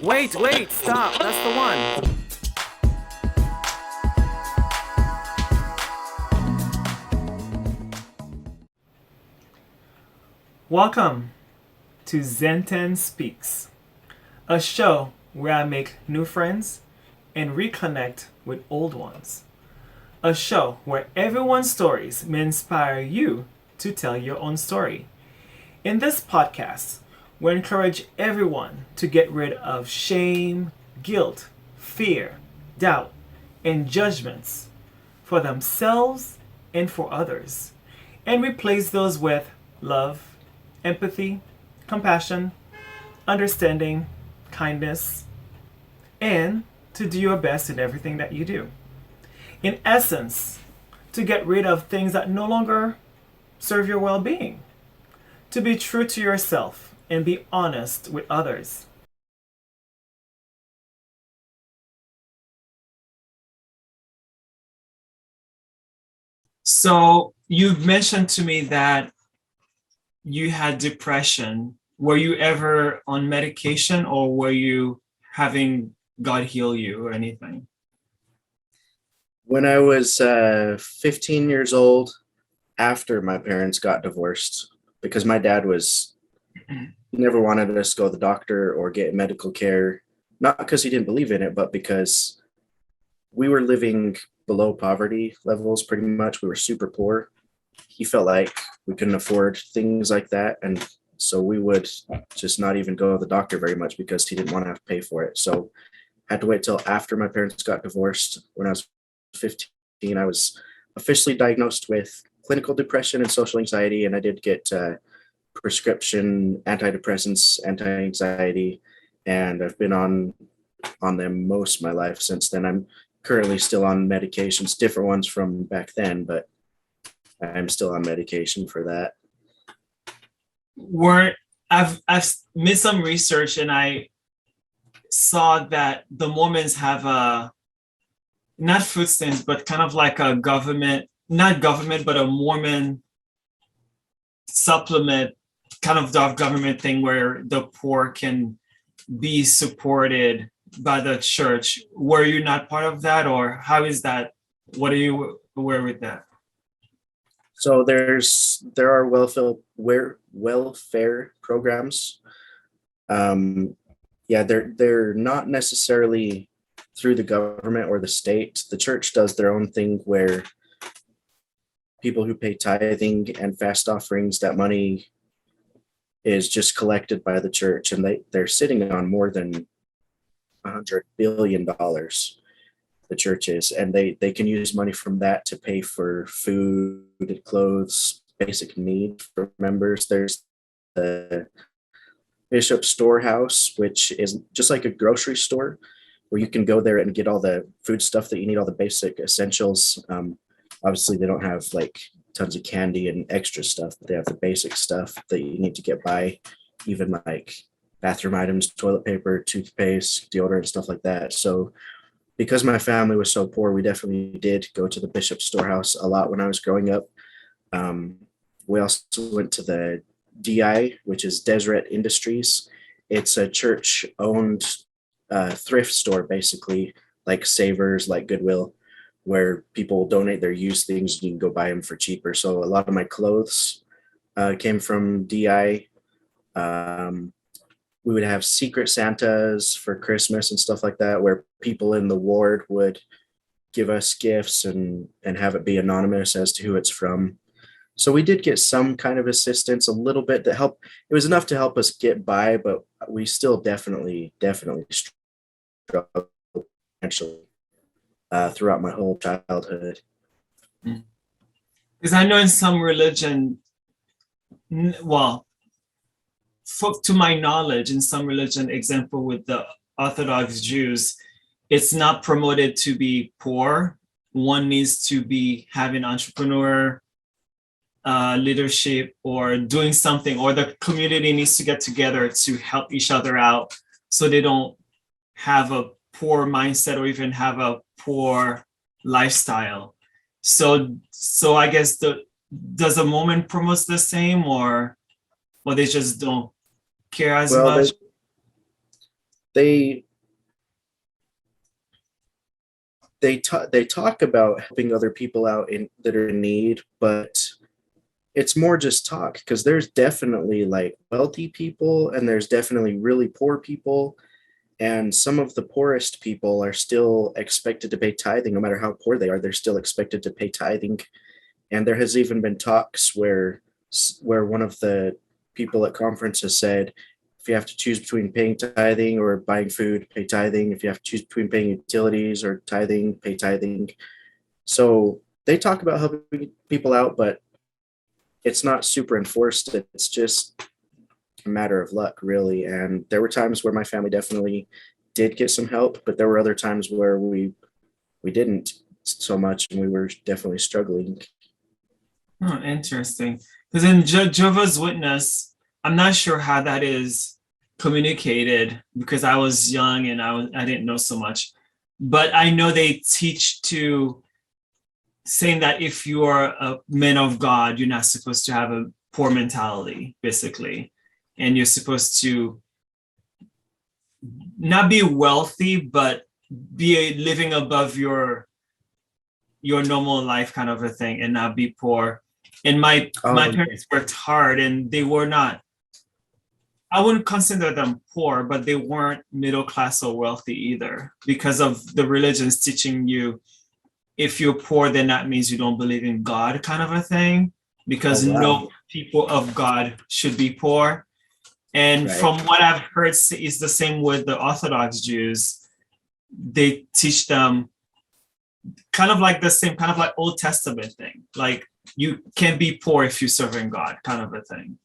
Wait, stop. That's the one. Welcome to ZEN TENN Speaks, a show where I make new friends and reconnect with old ones. A show where everyone's stories may inspire you to tell your own story. In this podcast, we encourage everyone to get rid of shame, guilt, fear, doubt, and judgments for themselves and for others, and replace those with love, empathy, compassion, understanding, kindness, and to do your best in everything that you do. In essence, to get rid of things that no longer serve your well being, to be true to yourself and be honest with others. So, you've mentioned to me that you had depression. Were you ever on medication or were you having God heal you or anything? When I was 15 years old, after my parents got divorced, because my dad never wanted us to go to the doctor or get medical care, not because he didn't believe in it, but because we were living below poverty levels pretty much. We were super poor. He felt like we couldn't afford things like that. And so we would just not even go to the doctor very much because he didn't want to have to pay for it. So I had to wait till after my parents got divorced. When I was 15, I was officially diagnosed with clinical depression and social anxiety, and I did get prescription antidepressants, anti-anxiety, and I've been on them most of my life since then. I'm currently still on medications, different ones from back then, but I'm still on medication for that. I've made some research and I saw that the Mormons have a not food stamps, but kind of like a government, not government, but a Mormon supplement, kind of the government thing where the poor can be supported by the church. Were you not part of that, or how is that? What are you aware with that? So there are welfare programs. Yeah, they're not necessarily through the government or the state. The church does their own thing where people who pay tithing and fast offerings, that money is just collected by the church, and they're sitting on more than $100 billion, the church is, and they can use money from that to pay for food and clothes, basic needs for members. There's the Bishop Storehouse, which is just like a grocery store where you can go there and get all the food stuff that you need, all the basic essentials. Obviously, they don't have like tons of candy and extra stuff, but they have the basic stuff that you need to get by, even like bathroom items, toilet paper, toothpaste, deodorant, stuff like that. So because my family was so poor, we definitely did go to the Bishop Storehouse a lot when I was growing up. We also went to the DI, which is Deseret Industries. It's a church-owned thrift store, basically, like Savers, like Goodwill, where people donate their used things and you can go buy them for cheaper. So a lot of my clothes came from DI. We would have secret Santas for Christmas and stuff like that, where people in the ward would give us gifts and have it be anonymous as to who it's from. So we did get some kind of assistance, a little bit to help. It was enough to help us get by, but we still definitely struggled financially throughout my whole childhood. Because I know in some religion, well, to my knowledge, in some religion, example with the Orthodox Jews, it's not promoted to be poor. One needs to be having entrepreneur leadership or doing something, or the community needs to get together to help each other out so they don't have a poor mindset or even have a poor lifestyle. So I guess does a Mormon promote the same, or they just don't care as much? they they talk about helping other people out in that are in need, but it's more just talk, because there's definitely like wealthy people and there's definitely really poor people, and some of the poorest people are still expected to pay tithing no matter how poor they are. They're still expected to pay tithing. And there has even been talks where one of the people at conferences said, if you have to choose between paying tithing or buying food, pay tithing. If you have to choose between paying utilities or tithing, pay tithing. So they talk about helping people out, but it's not super enforced. It's just a matter of luck, really. And there were times where my family definitely did get some help, but there were other times where we didn't so much, and we were definitely struggling. Oh, interesting. Because in Jehovah's Witness, I'm not sure how that is communicated because I was young and I didn't know so much. But I know they teach to saying that if you are a man of God, you're not supposed to have a poor mentality, basically. And you're supposed to not be wealthy, but be living above your normal life kind of a thing and not be poor. And my parents worked hard and they were not, I wouldn't consider them poor, but they weren't middle class or wealthy either because of the religions teaching you if you're poor, then that means you don't believe in God kind of a thing, because Oh, wow. no people of God should be poor. And Right. from what I've heard, it's the same with the Orthodox Jews. They teach them kind of like the same, kind of like Old Testament thing. Like you can be poor if you're serving God, kind of a thing.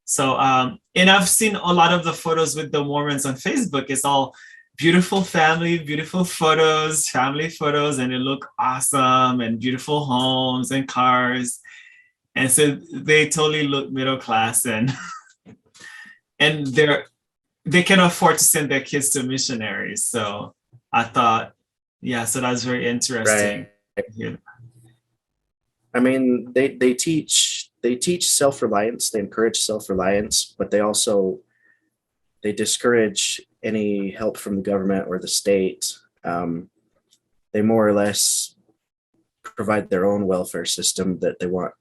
So, and I've seen a lot of the photos with the Mormons on Facebook. It's all beautiful family, beautiful photos, family photos, and they look awesome, and beautiful homes and cars. And so they totally look middle class, and and they can afford to send their kids to missionaries. So I thought, yeah, so that's very interesting. Right. I mean, they teach self-reliance, they encourage self-reliance, but they discourage any help from the government or the state. They more or less provide their own welfare system that they want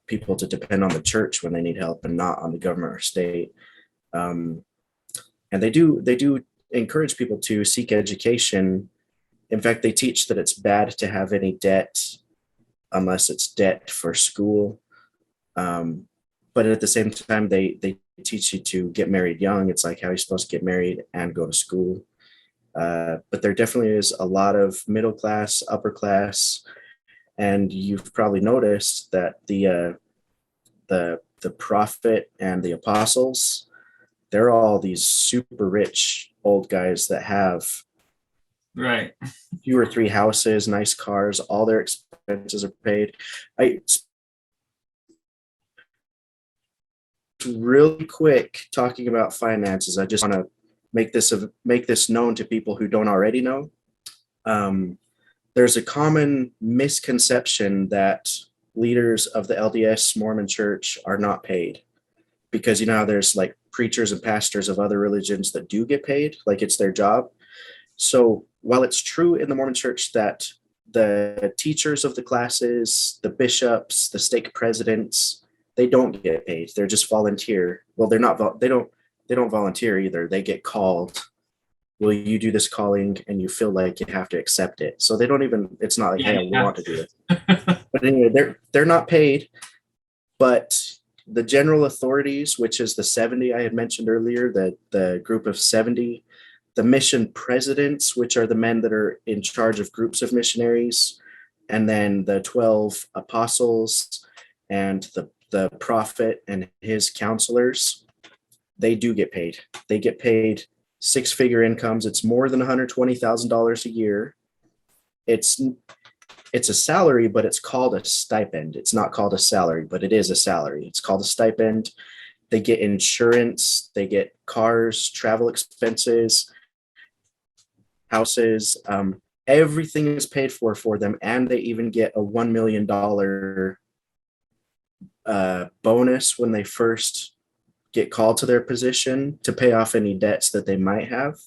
people to depend on the church when they need help and not on the government or state. Um, and they do encourage people to seek education. In fact, they teach that it's bad to have any debt unless it's debt for school. But at the same time, they teach you to get married young. It's like how you're supposed to get married and go to school. But there definitely is a lot of middle class, upper class, and you've probably noticed that the prophet and the apostles, they're all these super rich old guys that have Right. 2 or 3 houses, nice cars, all their expenses are paid. I really quick talking about finances. I just want to make this known to people who don't already know. There's a common misconception that leaders of the LDS Mormon Church are not paid, because you know how there's like preachers and pastors of other religions that do get paid, like it's their job. So while it's true in the Mormon Church that the teachers of the classes, the bishops, the stake presidents, they don't get paid. They're just volunteer. Well, they're not. They don't volunteer either. They get called. Will you do this calling? And you feel like you have to accept it. So they don't even. It's not like, hey, I want to do it. But anyway, they're not paid. But the general authorities, which is the 70 I had mentioned earlier, the group of 70, the mission presidents, which are the men that are in charge of groups of missionaries, and then the 12 apostles and the prophet and his counselors, they do get paid. They get paid 6-figure incomes. It's more than $120,000 a year. It's a salary, but it's called a stipend. It's not called a salary, but it is a salary. It's called a stipend. They get insurance, they get cars, travel expenses, houses, everything is paid for them, and they even get a $1 million bonus when they first get called to their position to pay off any debts that they might have.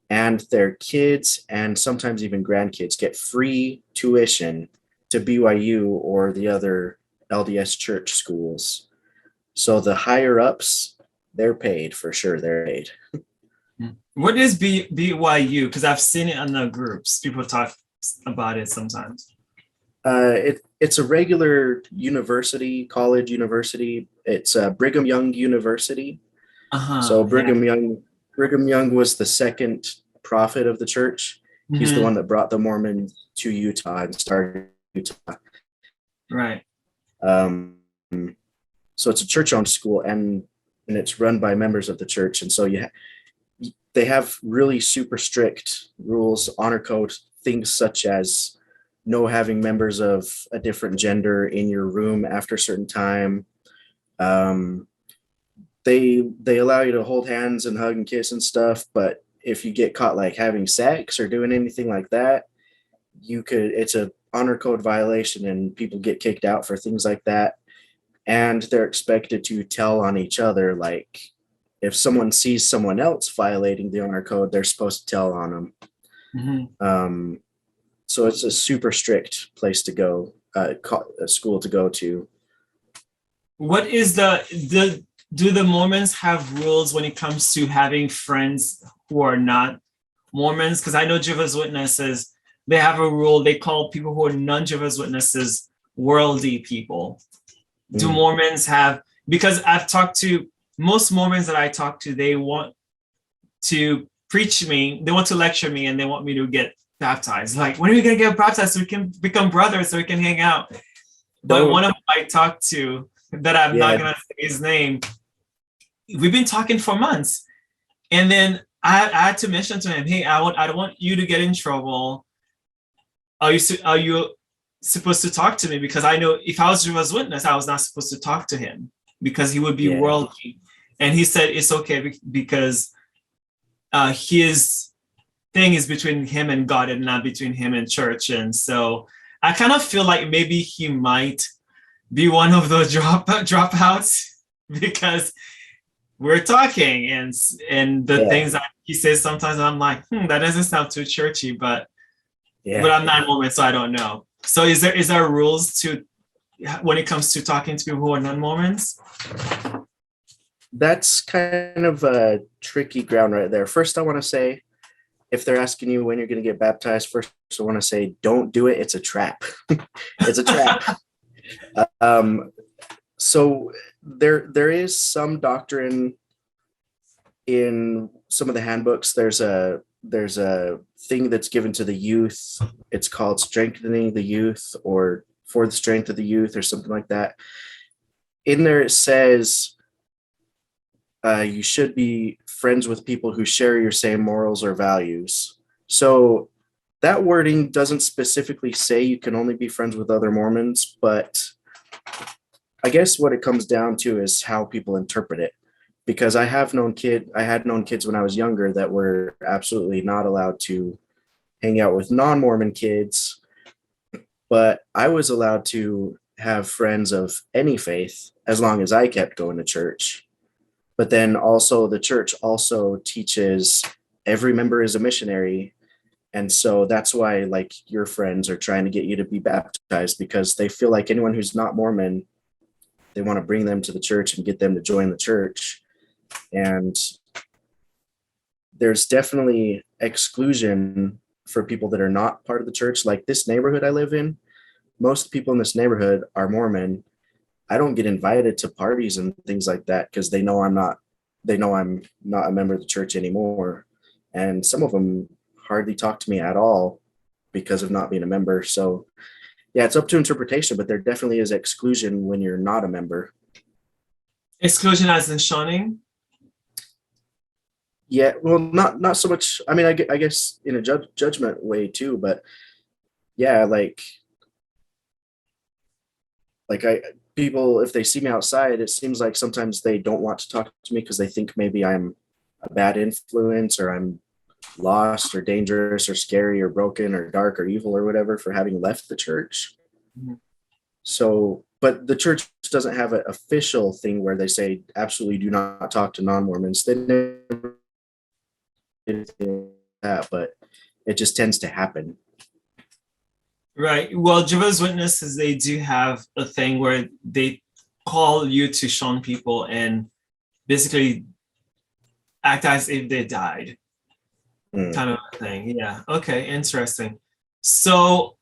And their kids and sometimes even grandkids get free tuition to BYU or the other LDS church schools. So the higher ups, they're paid for sure. They're paid. What is BYU? Because I've seen it on the groups. People talk about it sometimes. It's a regular university, college university. It's Brigham Young University. So Brigham Young was the second prophet of the church. He's the one that brought the Mormons to Utah and started Utah. Right. So it's a church-owned school, and it's run by members of the church. And so they have really super strict rules, honor code, things such as no having members of a different gender in your room after a certain time. They allow you to hold hands and hug and kiss and stuff, but if you get caught like having sex or doing anything like that, it's a honor code violation and people get kicked out for things like that. And they're expected to tell on each other. Like if someone sees someone else violating the honor code, they're supposed to tell on them. So it's a super strict place to go, a school to go to. What is do the Mormons have rules when it comes to having friends who are not Mormons? Because I know Jehovah's Witnesses, they have a rule. They call people who are non-Jehovah's Witnesses worldly people. Do Mormons have, because I've talked to most Mormons that I talk to, they want to preach me, they want to lecture me, and they want me to get baptized. Like, when are we going to get baptized so we can become brothers, so we can hang out? But one of them I talked to, that I'm not going to say his name, we've been talking for months. And then I had to mention to him, hey, I don't want you to get in trouble. Are you supposed to talk to me? Because I know if I was Jehovah's Witness, I was not supposed to talk to him because he would be worldly. And he said it's okay because his thing is between him and God and not between him and church. And so I kind of feel like maybe he might be one of those dropouts because we're talking and the things that he says sometimes I'm like, that doesn't sound too churchy, but I'm not Mormon, so I don't know. So is there rules to when it comes to talking to people who are non-Mormons? That's kind of a tricky ground right there. First, I want to say, if they're asking you when you're going to get baptized, first I want to say, don't do it. It's a trap. It's a trap. So there is some doctrine in some of the handbooks. There's a thing that's given to the youth. It's called strengthening the youth or for the strength of the youth or something like that. In there it says you should be friends with people who share your same morals or values. So that wording doesn't specifically say you can only be friends with other Mormons, but I guess what it comes down to is how people interpret it. Because I had known kids when I was younger that were absolutely not allowed to hang out with non-Mormon kids, but I was allowed to have friends of any faith as long as I kept going to church. But then also the church also teaches every member is a missionary. And so that's why like your friends are trying to get you to be baptized, because they feel like anyone who's not Mormon, they want to bring them to the church and get them to join the church. And there's definitely exclusion for people that are not part of the church. Like this neighborhood I live in, most people in this neighborhood are Mormon. I don't get invited to parties and things like that because they know I'm not a member of the church anymore. And some of them hardly talk to me at all because of not being a member. So yeah, it's up to interpretation, but there definitely is exclusion when you're not a member. Exclusion as in shunning? Yeah, well, not so much. I mean, I guess in a judgment way too, but yeah, like people, if they see me outside, it seems like sometimes they don't want to talk to me because they think maybe I'm a bad influence or I'm lost or dangerous or scary or broken or dark or evil or whatever for having left the church. Mm-hmm. So but the church doesn't have an official thing where they say absolutely do not talk to non-Mormons. They never did that, but it just tends to happen. Right. Well, Jehovah's Witnesses, they do have a thing where they call you to shun people and basically act as if they died, kind of thing. Yeah. Okay. Interesting. So,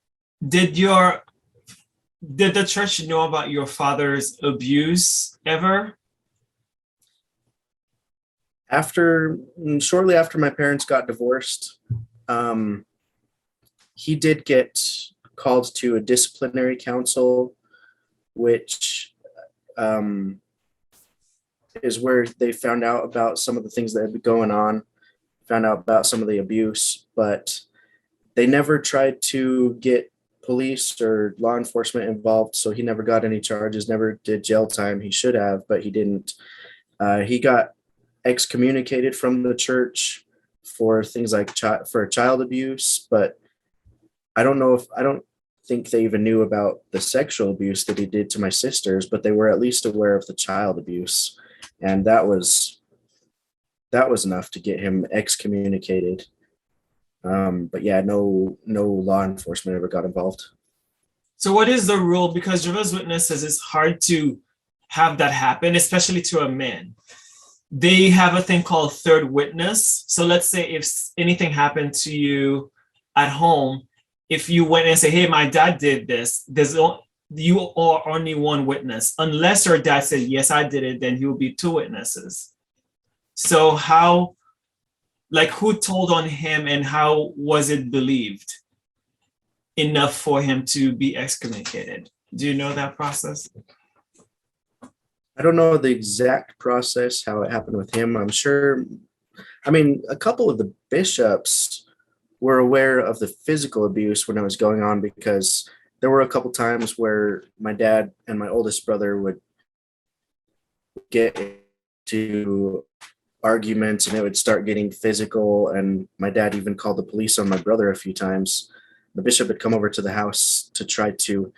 did the church know about your father's abuse ever? Shortly after my parents got divorced, he did get called to a disciplinary council, which is where they found out about some of the things that had been going on, found out about some of the abuse, but they never tried to get police or law enforcement involved. So he never got any charges, never did jail time. He should have, but he didn't. He got excommunicated from the church for things like for child abuse, but I don't think they even knew about the sexual abuse that he did to my sisters, but they were at least aware of the child abuse, and that was enough to get him excommunicated. But yeah, no law enforcement ever got involved. So, what is the rule? Because Jehovah's Witnesses, it's hard to have that happen, especially to a man. They have a thing called third witness. So, let's say if anything happened to you at home, if you went and say, "Hey, my dad did this," you are only one witness. Unless your dad said, "Yes, I did it," then he will be two witnesses. So, who told on him, and how was it believed enough for him to be excommunicated? Do you know that process? I don't know the exact process, how it happened with him. I'm sure, I mean, a couple of the bishops were aware of the physical abuse when it was going on, because there were a couple times where my dad and my oldest brother would get to arguments and it would start getting physical, and my dad even called the police on my brother a few times. The bishop had come over to the house to try to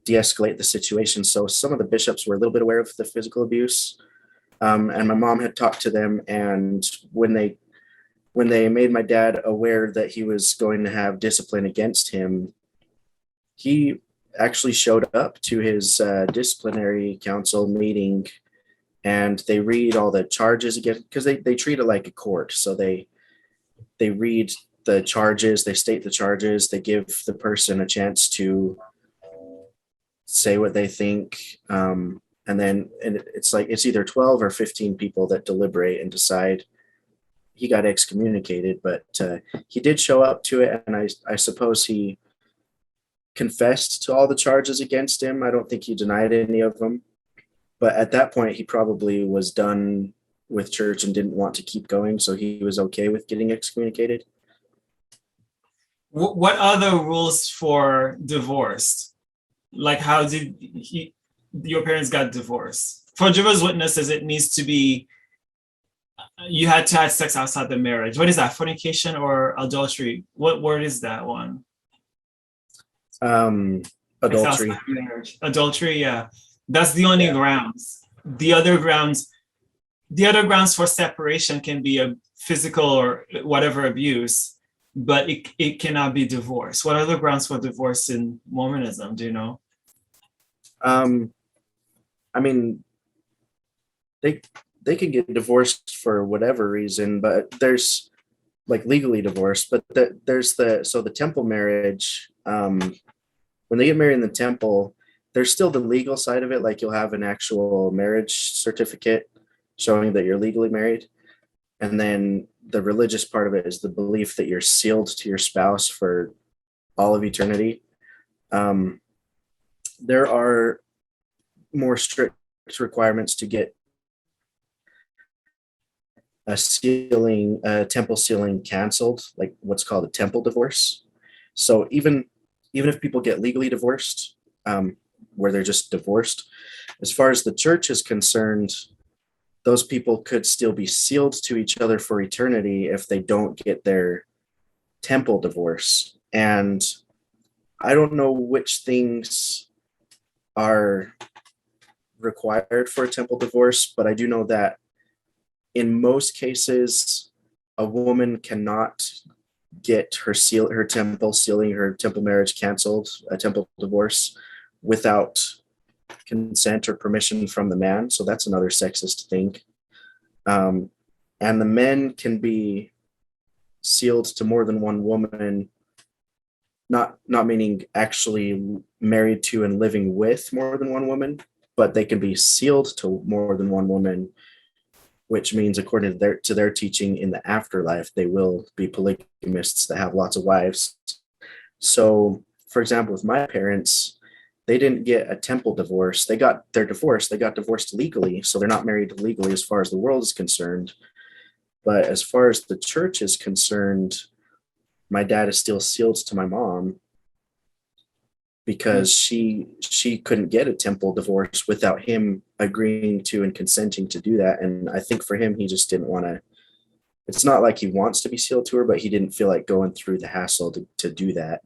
de-escalate the situation, so some of the bishops were a little bit aware of the physical abuse, and my mom had talked to them, and when they made my dad aware that he was going to have discipline against him, he actually showed up to his disciplinary council meeting, and they read all the charges again, because they treat it like a court. So they read the charges, they state the charges, they give the person a chance to say what they think, and it's either 12 or 15 people that deliberate and decide. He got excommunicated, but he did show up to it, and I suppose he confessed to all the charges against him. I don't think he denied any of them, but at that point he probably was done with church and didn't want to keep going, so he was okay with getting excommunicated. What are the rules for divorce? Like, how did your parents got divorced? For Jehovah's Witnesses, it needs to be you had to have sex outside the marriage. What is that? Fornication or adultery? What word is that one? Adultery. Adultery, yeah. That's the only grounds. The other grounds for separation can be a physical or whatever abuse, but it cannot be divorce. What are the grounds for divorce in Mormonism? Do you know? I mean, they can get divorced for whatever reason, but there's like legally divorced, but there's the temple marriage. When they get married in the temple, there's still the legal side of it. Like, you'll have an actual marriage certificate showing that you're legally married. And then the religious part of it is the belief that you're sealed to your spouse for all of eternity. There are more strict requirements to get a temple sealing canceled, like what's called a temple divorce. So even if people get legally divorced, where they're just divorced, as far as the church is concerned, those people could still be sealed to each other for eternity if they don't get their temple divorce. And I don't know which things are required for a temple divorce, but I do know that in most cases, a woman cannot get her temple sealing, her temple marriage canceled, a temple divorce, without consent or permission from the man. So that's another sexist thing. And the men can be sealed to more than one woman, not meaning actually married to and living with more than one woman, but they can be sealed to more than one woman, which means according to their teaching in the afterlife, they will be polygamists that have lots of wives. So, for example, with my parents, they didn't get a temple divorce. They got divorced legally, so they're not married legally as far as the world is concerned. But as far as the church is concerned, my dad is still sealed to my mom because she couldn't get a temple divorce without him agreeing to and consenting to do that. And I think for him, he just didn't want to. It's not like he wants to be sealed to her, but he didn't feel like going through the hassle to do that.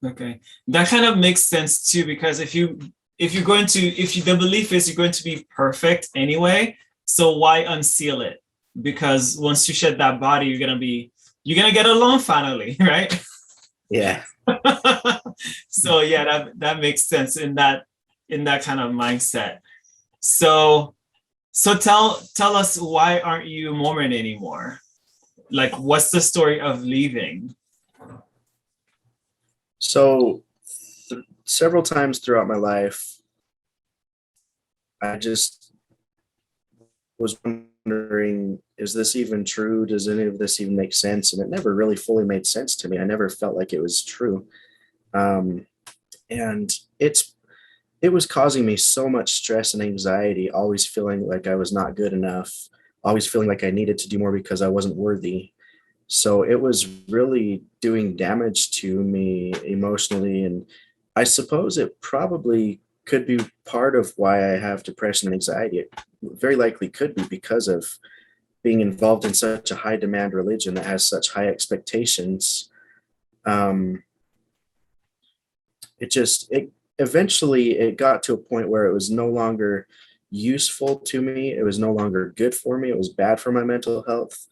Okay, that kind of makes sense too, because if the belief is you're going to be perfect anyway, so why unseal it? Because once you shed that body, you're gonna get along finally, right? Yeah. So yeah, that makes sense in that kind of mindset. So tell us, why aren't you Mormon anymore? Like, what's the story of leaving? So several times throughout my life, I just was wondering, is this even true? Does any of this even make sense? And it never really fully made sense to me. I never felt like it was true. And it was causing me so much stress and anxiety, always feeling like I was not good enough, always feeling like I needed to do more because I wasn't worthy. So it was really doing damage to me emotionally. And I suppose it probably could be part of why I have depression and anxiety. It very likely could be because of being involved in such a high demand religion that has such high expectations. It eventually it got to a point where it was no longer useful to me. It was no longer good for me. It was bad for my mental health.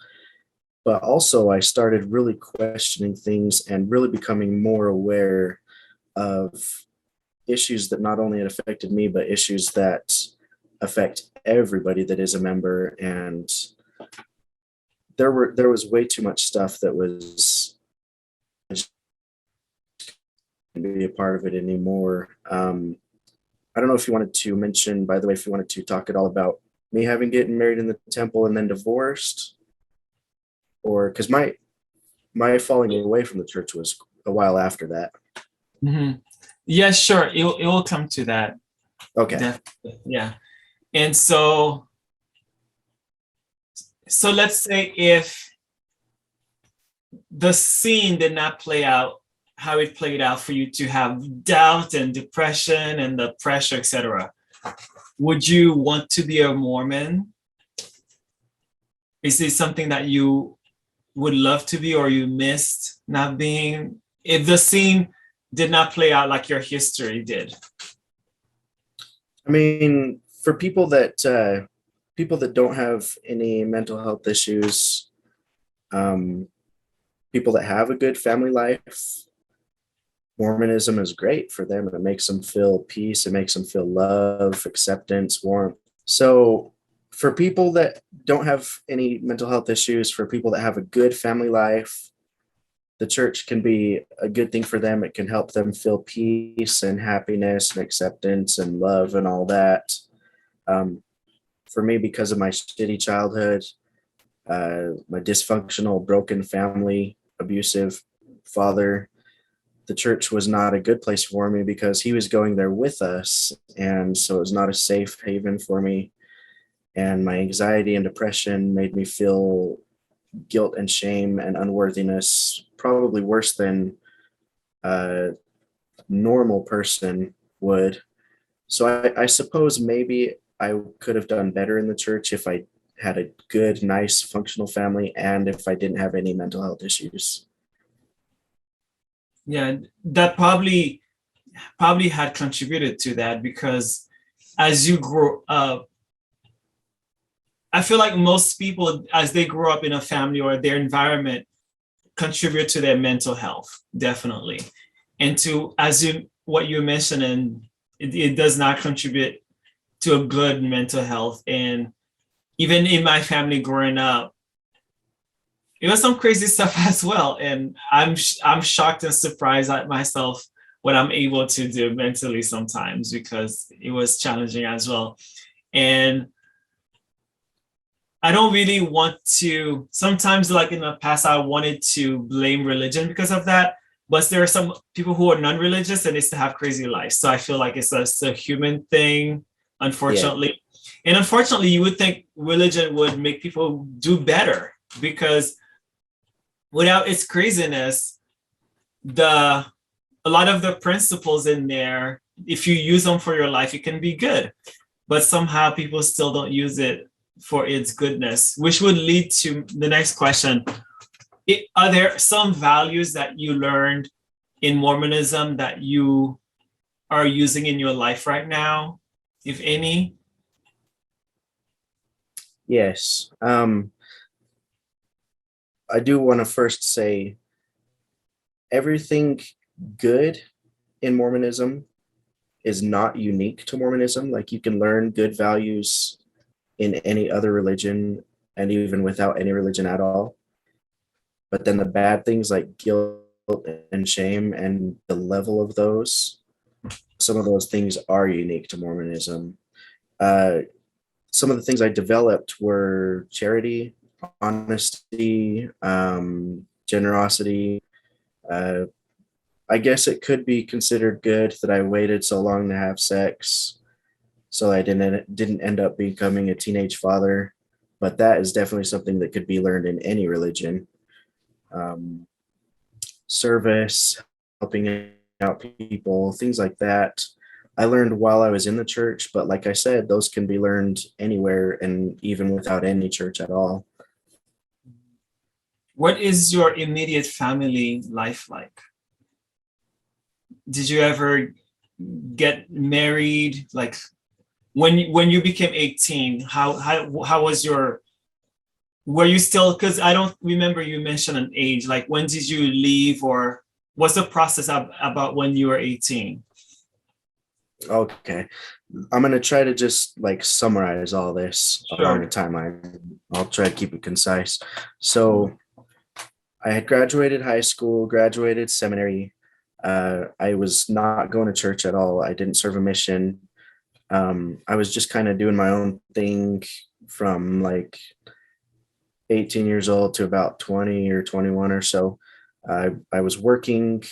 But also I started really questioning things and really becoming more aware of issues that not only affected me, but issues that affect everybody that is a member. And there was way too much stuff that was be a part of it anymore. I don't know if you wanted to mention, by the way, if you wanted to talk at all about me getting married in the temple and then divorced, or because my falling away from the church was a while after that. Mm-hmm. Yeah, sure. It will come to that. Okay. Definitely. Yeah. And so let's say if the scene did not play out how it played out for you to have doubt and depression and the pressure, etc., would you want to be a Mormon? Is this something that you would love to be, or you missed not being, if the scene did not play out like your history did? I mean, for people that don't have any mental health issues, people that have a good family life, Mormonism is great for them. It makes them feel peace. It makes them feel love, acceptance, warmth. So for people that don't have any mental health issues, for people that have a good family life, the church can be a good thing for them. It can help them feel peace and happiness and acceptance and love and all that. For me, because of my shitty childhood, my dysfunctional, broken family, abusive father, the church was not a good place for me because he was going there with us. And so it was not a safe haven for me. And my anxiety and depression made me feel guilt and shame and unworthiness probably worse than a normal person would. So I suppose maybe I could have done better in the church if I had a good, nice, functional family, and if I didn't have any mental health issues. Yeah, that probably had contributed to that, because as you grow up, I feel like most people, as they grow up in a family or their environment, contribute to their mental health, definitely. And to, as you, what you're mentioning, it does not contribute to a good mental health. And even in my family growing up, it was some crazy stuff as well. And I'm shocked and surprised at myself what I'm able to do mentally sometimes, because it was challenging as well. And I don't really want to, sometimes like in the past, I wanted to blame religion because of that. But there are some people who are non-religious and they still have crazy lives. So I feel like it's a human thing, unfortunately. And unfortunately, you would think religion would make people do better, because without its craziness, a lot of the principles in there, if you use them for your life, it can be good. But somehow people still don't use it for its goodness, which would lead to the next question. Are there some values that you learned in Mormonism that you are using in your life right now, if any? Yes. I do want to first say everything good in Mormonism is not unique to Mormonism. Like, you can learn good values in any other religion and even without any religion at all. But then the bad things like guilt and shame and the level of those, some of those things are unique to Mormonism. Some of the things I developed were charity, honesty, generosity. Uh, I guess it could be considered good that I waited so long to have sex, so I didn't end up becoming a teenage father. But that is definitely something that could be learned in any religion. Um, Service, helping out people, things like that. I learned while I was in the church, but like I said, those can be learned anywhere and even without any church at all. What is your immediate family life like? Did you ever get married? Like when you became 18, how was your, were you still, because I don't remember you mentioned an age, like when did you leave, or what's the process about when you were 18? Okay. I'm going to try to just like summarize all this along the Sure. timeline. I'll try to keep it concise. So I had graduated high school, graduated seminary. I was not going to church at all. I didn't serve a mission. I was just kind of doing my own thing from like 18 years old to about 20 or 21 or so. I was working,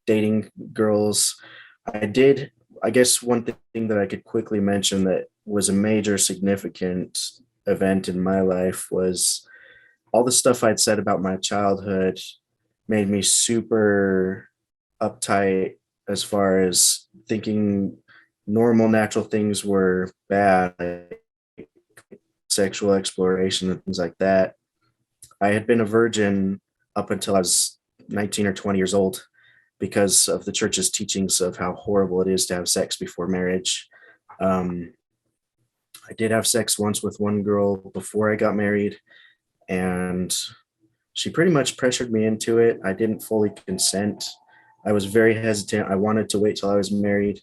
dating girls. I guess one thing that I could quickly mention that was a major significant event in my life was all the stuff I'd said about my childhood made me super uptight as far as thinking normal, natural things were bad, like sexual exploration and things like that. I had been a virgin up until I was 19 or 20 years old because of the church's teachings of how horrible it is to have sex before marriage. Um, I did have sex once with one girl before I got married, and she pretty much pressured me into it. I didn't fully consent. I was very hesitant. I wanted to wait till I was married.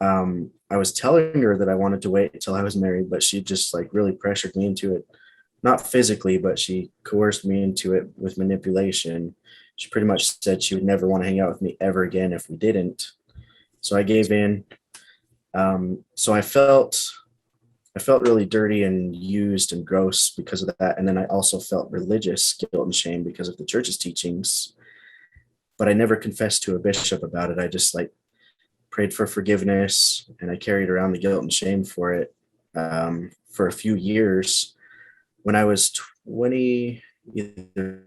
I was telling her that I wanted to wait until I was married, but she just like really pressured me into it. Not physically, but she coerced me into it with manipulation. She pretty much said she would never want to hang out with me ever again if we didn't. So I gave in. So I felt really dirty and used and gross because of that. And then I also felt religious guilt and shame because of the church's teachings. But I never confessed to a bishop about it. I just like prayed for forgiveness, and I carried around the guilt and shame for it for a few years. When I was 20, either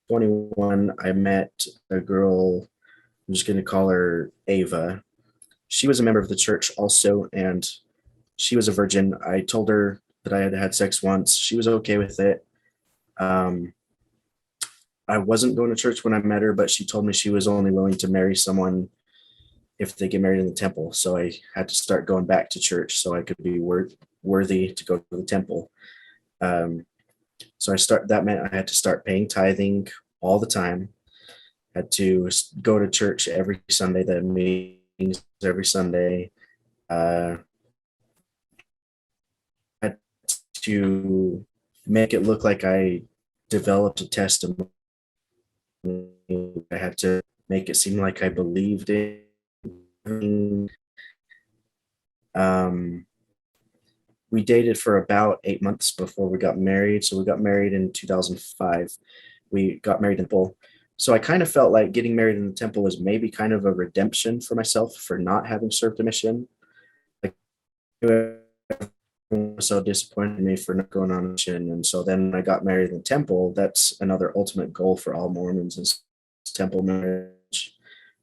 21, I met a girl, I'm just going to call her Ava. She was a member of the church also, and she was a virgin. I told her that I had had sex once. She was okay with it. Um, I wasn't going to church when I met her, but she told me she was only willing to marry someone if they get married in the temple. So I had to start going back to church so I could be worthy to go to the temple. Um, so that meant I had to start paying tithing all the time. Had to go to church every Sunday, the meetings every Sunday. Uh, had to make it look like I developed a testimony. I had to make it seem like I believed in. Um, we dated for about 8 months before we got married. So we got married in 2005. We got married in the temple. So I kind of felt like getting married in the temple was maybe kind of a redemption for myself for not having served a mission. Like, so disappointed in me for not going on a mission. And so then I got married in the temple. That's another ultimate goal for all Mormons is temple marriage.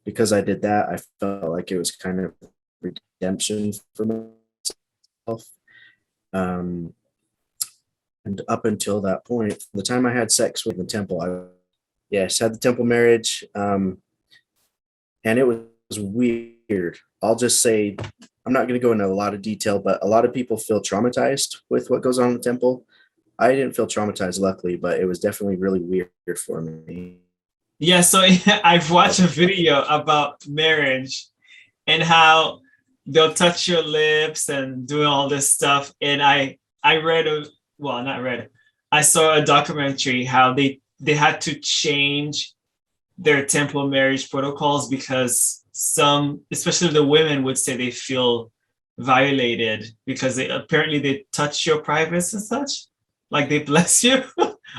Because I did that, I felt like it was kind of redemption for myself. And up until that point, the time I had sex with the temple, had the temple marriage, and it was weird. I'll just say, I'm not going to go into a lot of detail, but a lot of people feel traumatized with what goes on in the temple. I didn't feel traumatized, luckily, but it was definitely really weird for me. Yeah, so I've watched a video about marriage and how they'll touch your lips and doing all this stuff. And I read not read, I saw a documentary how they had to change their temple marriage protocols because some, especially the women, would say they feel violated because they touch your privates and such, like they bless you.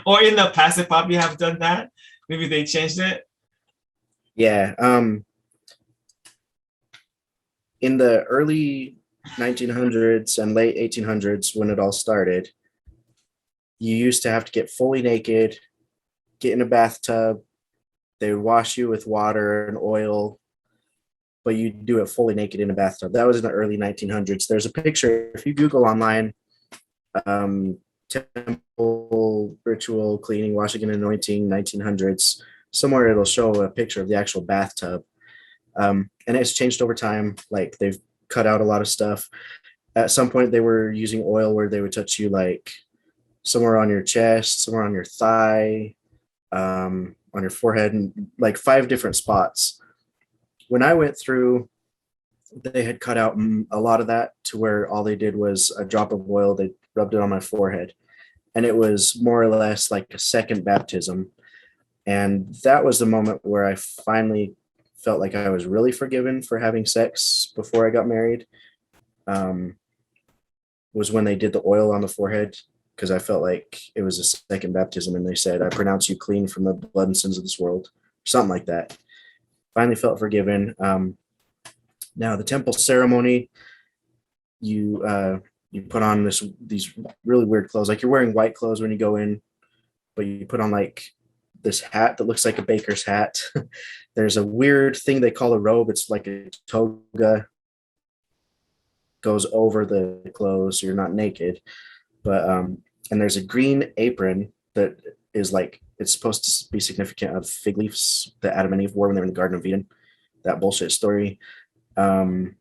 Or in the past, they probably have done that. Maybe they changed it. Yeah. In the early 1900s and late 1800s, when it all started, you used to have to get fully naked, get in a bathtub. They would wash you with water and oil, but you do it fully naked in a bathtub. That was in the early 1900s. There's a picture, if you Google online, temple ritual cleaning, washing and anointing, 1900s, somewhere it'll show a picture of the actual bathtub. And it's changed over time. Like they've cut out a lot of stuff. At some point, they were using oil where they would touch you like somewhere on your chest, somewhere on your thigh, on your forehead, and like 5 different spots. When I went through, they had cut out a lot of that to where all they did was a drop of oil. They rubbed it on my forehead, and it was more or less like a second baptism. And that was the moment where I finally felt like I was really forgiven for having sex before I got married. Was when they did the oil on the forehead, because I felt like it was a second baptism, and they said, "I pronounce you clean from the blood and sins of this world," something like that. Finally felt forgiven. Now the temple ceremony, you put on these really weird clothes, like you're wearing white clothes when you go in, but you put on like this hat that looks like a baker's hat. There's a weird thing they call a robe. It's like a toga, goes over the clothes, so you're not naked. But and there's a green apron that is like, it's supposed to be significant of fig leaves that Adam and Eve wore when they were in the Garden of Eden. That bullshit story. And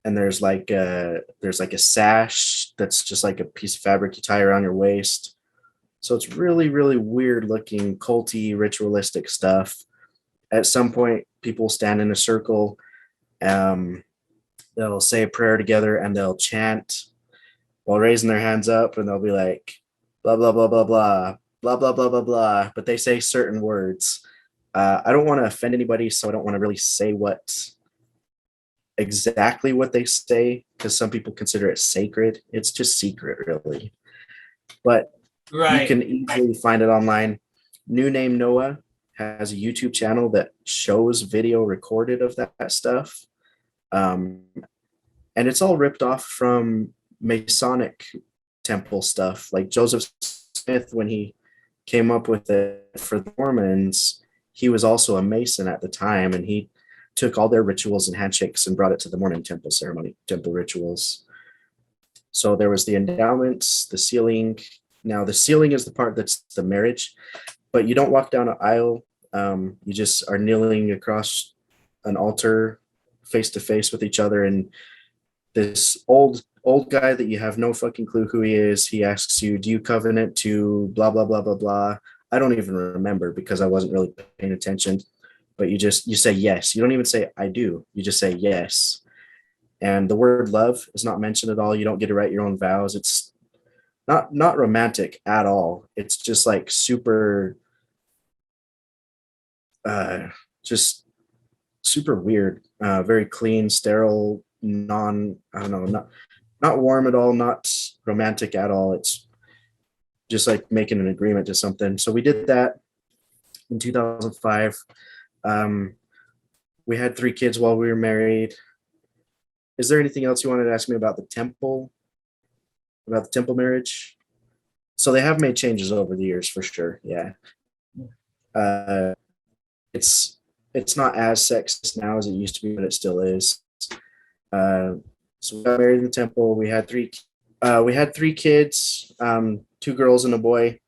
there's like a sash that's just like a piece of fabric you tie around your waist. So it's really, really weird looking, culty, ritualistic stuff. At some point, people stand in a circle. They'll say a prayer together and they'll chant while raising their hands up, and they'll be like, blah, blah, blah, blah, blah, blah, blah, blah, blah, blah. But they say certain words. I don't want to offend anybody, so I don't want to really say exactly what they say, because some people consider it sacred. It's just secret, really. But you can easily find it online. New Name Noah has a YouTube channel that shows video recorded of that stuff. And it's all ripped off from Masonic temple stuff. Like Joseph Smith, when he came up with it for the Mormons. He was also a Mason at the time, and he took all their rituals and handshakes and brought it to the Mormon temple ceremony, temple rituals. So there was the endowments, the sealing. Now the sealing is the part that's the marriage, but you don't walk down an aisle. You just are kneeling across an altar face to face with each other, and this old guy that you have no fucking clue who he is, he asks you, do you covenant to blah blah blah blah blah. I don't even remember because I wasn't really paying attention, but you say yes. You don't even say I do, you just say yes. And the word love is not mentioned at all. You don't get to write your own vows. It's not romantic at all. It's just like super just super weird, very clean, sterile, I don't know, not warm at all, not romantic at all. It's just like making an agreement to something. So we did that in 2005. We had 3 kids while we were married. Is there anything else you wanted to ask me about the temple marriage? So they have made changes over the years for sure. Yeah. It's not as sexist now as it used to be, but it still is. So we got married in the temple. We had 3 kids, 2 girls and a boy.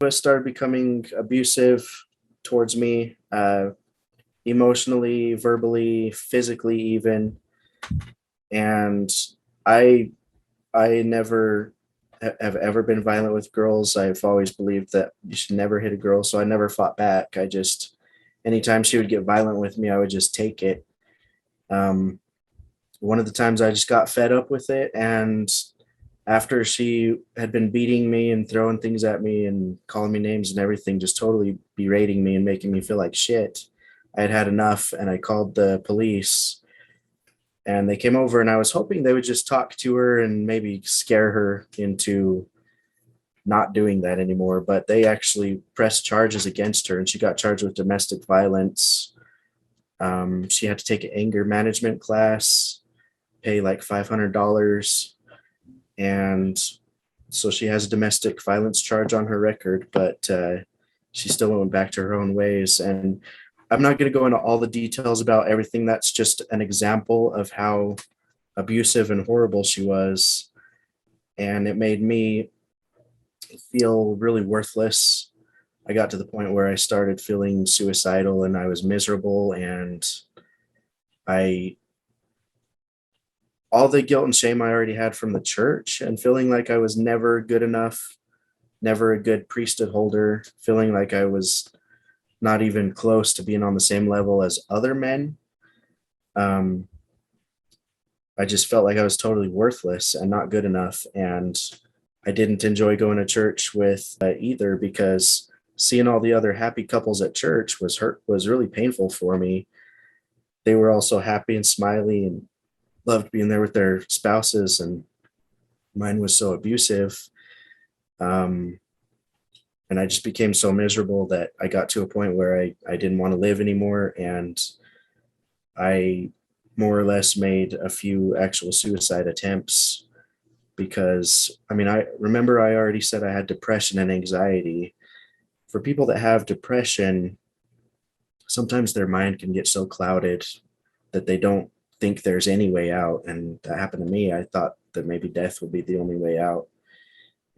Started becoming abusive towards me, emotionally, verbally, physically, even. And I never have ever been violent with girls. I've always believed that you should never hit a girl, so I never fought back. Anytime she would get violent with me, I would just take it. One of the times I just got fed up with it, and after she had been beating me and throwing things at me and calling me names and everything, just totally berating me and making me feel like shit, I had had enough, and I called the police, and they came over, and I was hoping they would just talk to her and maybe scare her into not doing that anymore. But they actually pressed charges against her, and she got charged with domestic violence. She had to take an anger management class, pay like $500. And so she has a domestic violence charge on her record, but she still went back to her own ways. And I'm not going to go into all the details about everything. That's just an example of how abusive and horrible she was. And it made me feel really worthless. I got to the point where I started feeling suicidal, and I was miserable, and all the guilt and shame I already had from the church, and feeling like I was never good enough, never a good priesthood holder, feeling like I was not even close to being on the same level as other men. I just felt like I was totally worthless and not good enough. And I didn't enjoy going to church with either, because seeing all the other happy couples at church was really painful for me. They were all so happy and smiley and loved being there with their spouses, and mine was so abusive. And I just became so miserable that I got to a point where I didn't want to live anymore. And I more or less made a few actual suicide attempts, because I remember I already said I had depression and anxiety. For people that have depression, sometimes their mind can get so clouded that they don't think there's any way out. And that happened to me. I thought that maybe death would be the only way out.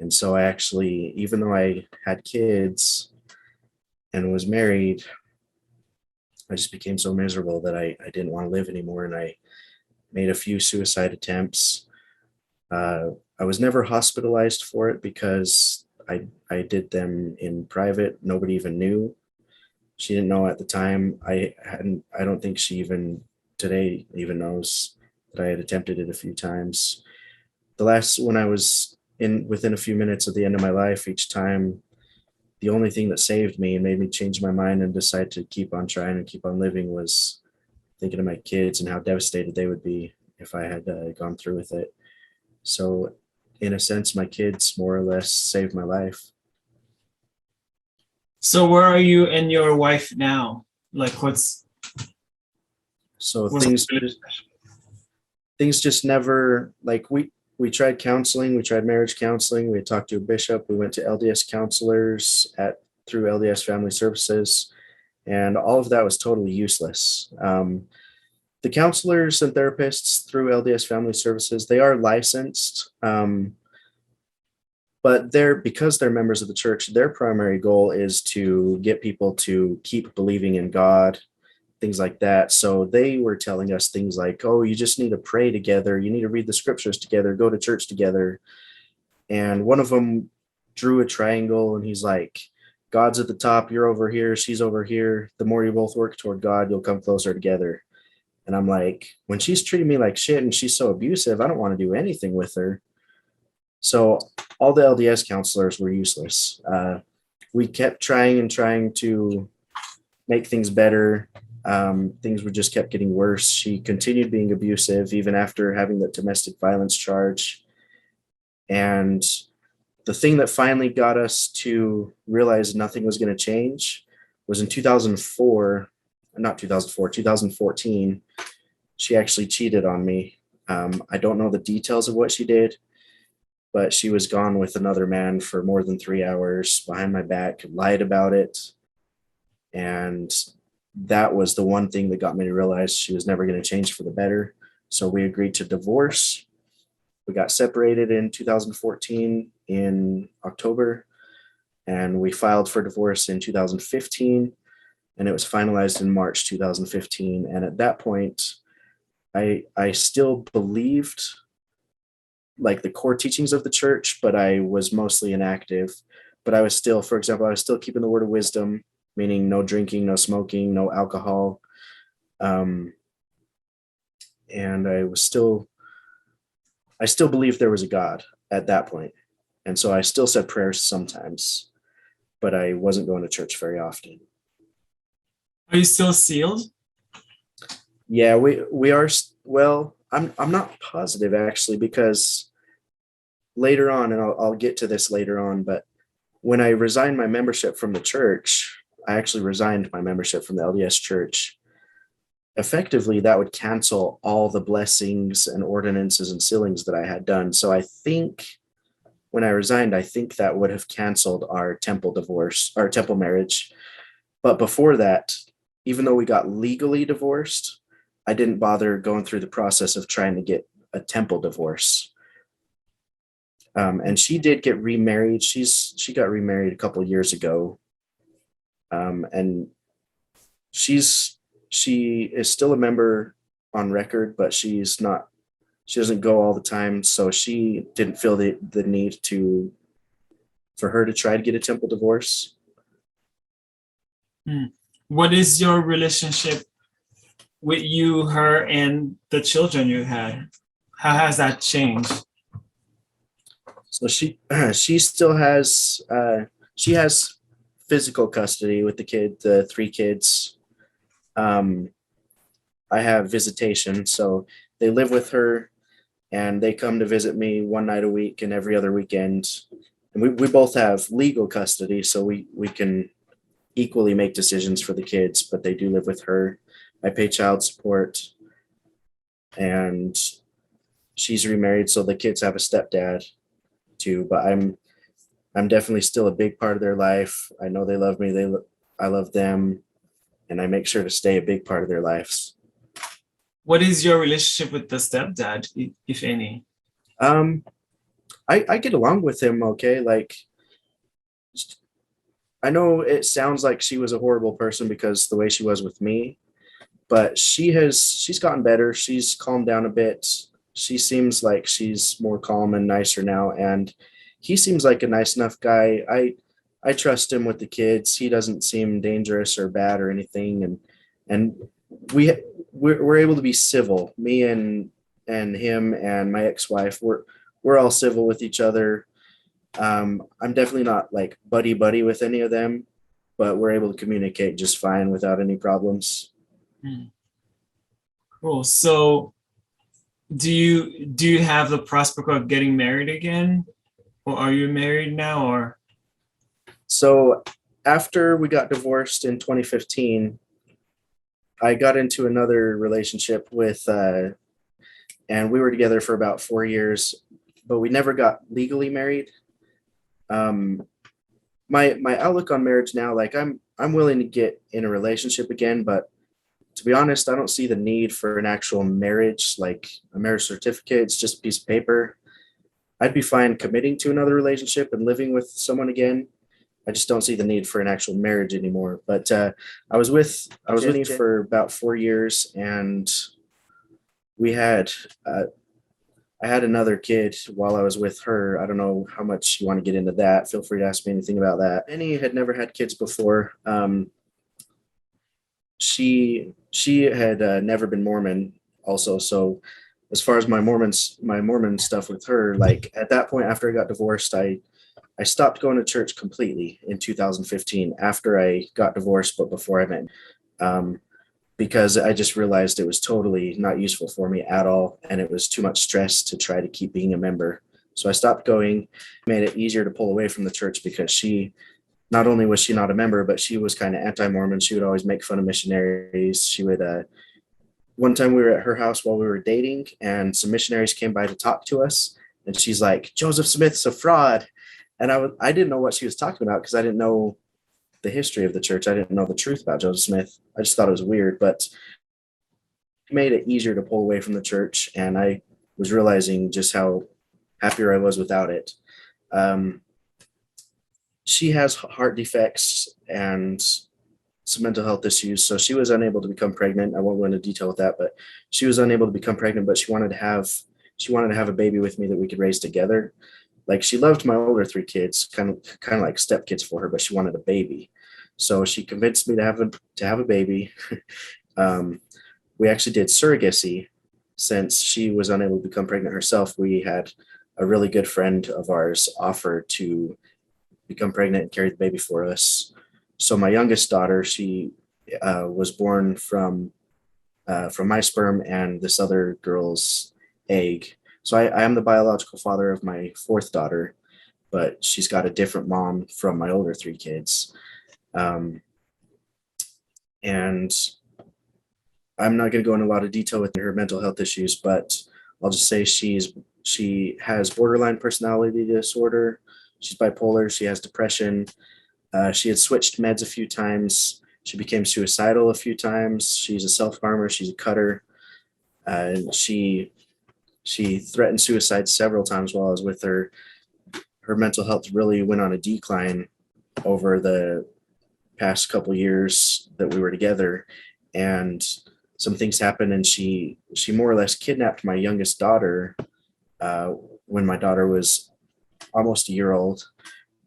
And so I actually, even though I had kids and was married, I just became so miserable that I didn't want to live anymore. And I made a few suicide attempts. I was never hospitalized for it because I did them in private. Nobody even knew. She didn't know at the time. I don't think she even today even knows that I had attempted it a few times. When I was within a few minutes of the end of my life, each time, the only thing that saved me and made me change my mind and decide to keep on trying and keep on living was thinking of my kids and how devastated they would be if I had gone through with it. So in a sense, my kids more or less saved my life. So where are you and your wife now? Like things just never, like, we tried counseling, we tried marriage counseling, we talked to a bishop, we went to LDS counselors through LDS Family Services, and all of that was totally useless. The counselors and therapists through LDS Family Services, they are licensed, but because they're members of the church, their primary goal is to get people to keep believing in God, things like that. So they were telling us things like, oh, you just need to pray together, you need to read the scriptures together, go to church together. And one of them drew a triangle, and he's like, God's at the top, you're over here, she's over here. The more you both work toward God, you'll come closer together. And I'm like, when she's treating me like shit and she's so abusive, I don't want to do anything with her. So all the LDS counselors were useless. We kept trying to make things better. Things were just kept getting worse. She continued being abusive even after having the domestic violence charge. And the thing that finally got us to realize nothing was going to change was in 2014. She actually cheated on me. I don't know the details of what she did, but she was gone with another man for more than 3 hours behind my back, lied about it. And that was the one thing that got me to realize she was never going to change for the better. So we agreed to divorce. We got separated in 2014 in October, and we filed for divorce in 2015, and it was finalized in March 2015. And at that point, I still believed like the core teachings of the church, but I was mostly inactive. But I was still, for example, I was still keeping the word of wisdom, meaning no drinking, no smoking, no alcohol. And I still believed there was a God at that point. And so I still said prayers sometimes, but I wasn't going to church very often. Are you still sealed? Yeah, we are. Well, I'm not positive actually, because later on, and I'll get to this later on, but when I resigned my membership from the church, I actually resigned my membership from the LDS church. Effectively, that would cancel all the blessings and ordinances and sealings that I had done. So I think when I resigned, I think that would have canceled our temple marriage. But before that, even though we got legally divorced, I didn't bother going through the process of trying to get a temple divorce. And she did get remarried. She got remarried a couple of years ago. And she is still a member on record, but she doesn't go all the time. So she didn't feel the need for her to try to get a temple divorce. What is your relationship with you, her, and the children you had? How has that changed? So she still has she has physical custody with the 3 kids. I have visitation, so they live with her, and they come to visit me one night a week and every other weekend. And we both have legal custody, so we can equally make decisions for the kids, but they do live with her. I pay child support, and she's remarried, so the kids have a stepdad too. But I'm definitely still a big part of their life. I know they love me. I love them, and I make sure to stay a big part of their lives. What is your relationship with the stepdad, if any? I get along with him okay. Like, I know it sounds like she was a horrible person because the way she was with me, but she's gotten better. She's calmed down a bit. She seems like she's more calm and nicer now, and he seems like a nice enough guy. I trust him with the kids. He doesn't seem dangerous or bad or anything, and we're able to be civil. Me and him and my ex-wife, we're all civil with each other. I'm definitely not like buddy with any of them, but we're able to communicate just fine without any problems. Cool. So do you have the prospect of getting married again, or are you married now? Or so after we got divorced in 2015, I got into another relationship with and we were together for about 4 years. but we never got legally married. My outlook on marriage now, like I'm willing to get in a relationship again, but to be honest, I don't see the need for an actual marriage, like a marriage certificate. It's just a piece of paper. I'd be fine committing to another relationship and living with someone again. I just don't see the need for an actual marriage anymore. But I was with Jenny for about 4 years, and we had I had another kid while I was with her. I don't know how much you want to get into that. Feel free to ask me anything about that. Jenny had never had kids before. She had never been Mormon also. So as far as my Mormon stuff with her, like at that point after I got divorced, I stopped going to church completely in 2015 after I got divorced, but before I met, because I just realized it was totally not useful for me at all. And it was too much stress to try to keep being a member. So I stopped going, made it easier to pull away from the church because not only was she not a member, but she was kind of anti-Mormon. She would always make fun of missionaries. She would, one time we were at her house while we were dating, and some missionaries came by to talk to us. And she's like, Joseph Smith's a fraud. And I didn't know what she was talking about because I didn't know the history of the church. I didn't know the truth about Joseph Smith. I just thought it was weird, but it made it easier to pull away from the church. And I was realizing just how happier I was without it. She has heart defects and some mental health issues. So she was unable to become pregnant. I won't go into detail with that, but she was unable to become pregnant, but she wanted to have a baby with me that we could raise together. Like she loved my older 3 kids, kind of like stepkids for her, but she wanted a baby. So she convinced me to have a baby. We actually did surrogacy since she was unable to become pregnant herself. We had a really good friend of ours offer to become pregnant and carry the baby for us. So my youngest daughter, she was born from my sperm and this other girl's egg. So I am the biological father of my 4th daughter, but she's got a different mom from my older 3 kids. And I'm not going to go into a lot of detail with her mental health issues, but I'll just say she has borderline personality disorder. She's bipolar. She has depression. She had switched meds a few times. She became suicidal a few times. She's a self-harmer. She's a cutter. And she threatened suicide several times while I was with her. Her mental health really went on a decline over the past couple years that we were together. And some things happened, and she more or less kidnapped my youngest daughter when my daughter was almost a year old.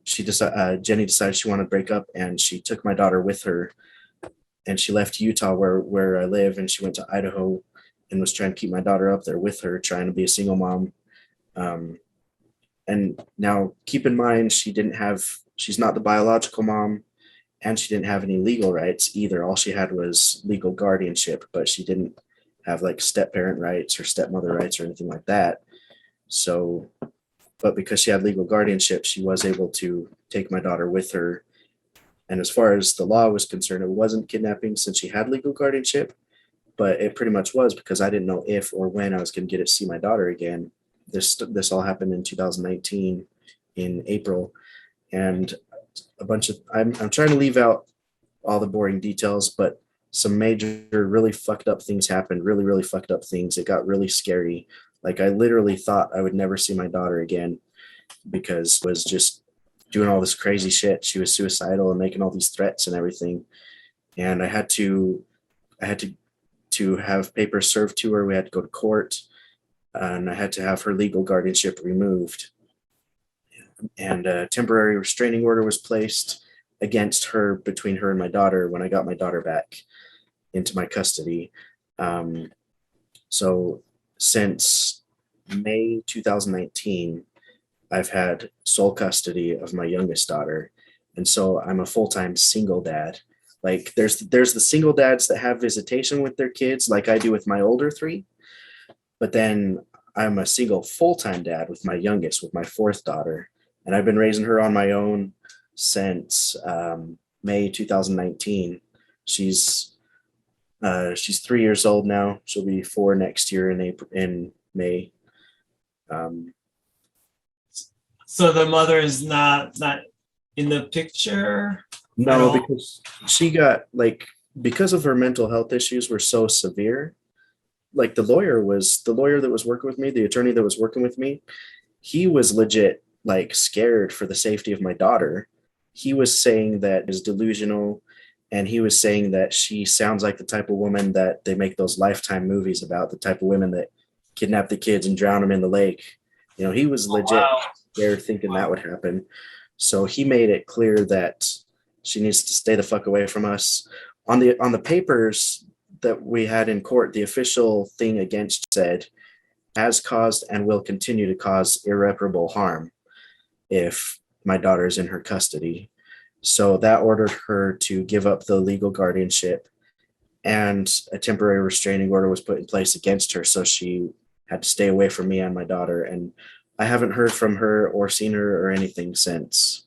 Jenny decided she wanted to break up, and she took my daughter with her, and she left Utah where I live, and she went to Idaho and was trying to keep my daughter up there with her, trying to be a single mom. And now keep in mind, she's not the biological mom, and she didn't have any legal rights either. All she had was legal guardianship, but she didn't have like step-parent rights or stepmother rights or anything like that. So, but because she had legal guardianship, she was able to take my daughter with her. And as far as the law was concerned, it wasn't kidnapping since she had legal guardianship, but it pretty much was because I didn't know if or when I was going to get to see my daughter again. This all happened in 2019 in April, and I'm trying to leave out all the boring details, but some major really fucked up things happened. Really, really fucked up things. It got really scary. Like I literally thought I would never see my daughter again because I was just doing all this crazy shit. She was suicidal and making all these threats and everything. And I had to have papers served to her. We had to go to court, and I had to have her legal guardianship removed. And a temporary restraining order was placed against her between her and my daughter when I got my daughter back into my custody. So since May 2019, I've had sole custody of my youngest daughter. And so I'm a full-time single dad. Like there's the single dads that have visitation with their kids like I do with my older 3. But then I'm a single full-time dad with my youngest, with my 4th daughter. And I've been raising her on my own since May 2019. She's 3 years old now. She'll be 4 next year in May. So the mother is not in the picture. No, because she got like, because of her mental health issues were so severe. Like the lawyer that was working with me, the attorney that was working with me, he was legit like scared for the safety of my daughter. He was saying that is delusional, and he was saying that she sounds like the type of woman that they make those Lifetime movies about, the type of women that kidnap the kids and drown them in the lake. You know, he was legit scared thinking that would happen. So he made it clear that she needs to stay the fuck away from us. On the papers that we had in court, the official thing against said has caused and will continue to cause irreparable harm if my daughter's in her custody. So that ordered her to give up the legal guardianship, and a temporary restraining order was put in place against her. So she had to stay away from me and my daughter. And I haven't heard from her or seen her or anything since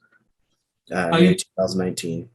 May 2019.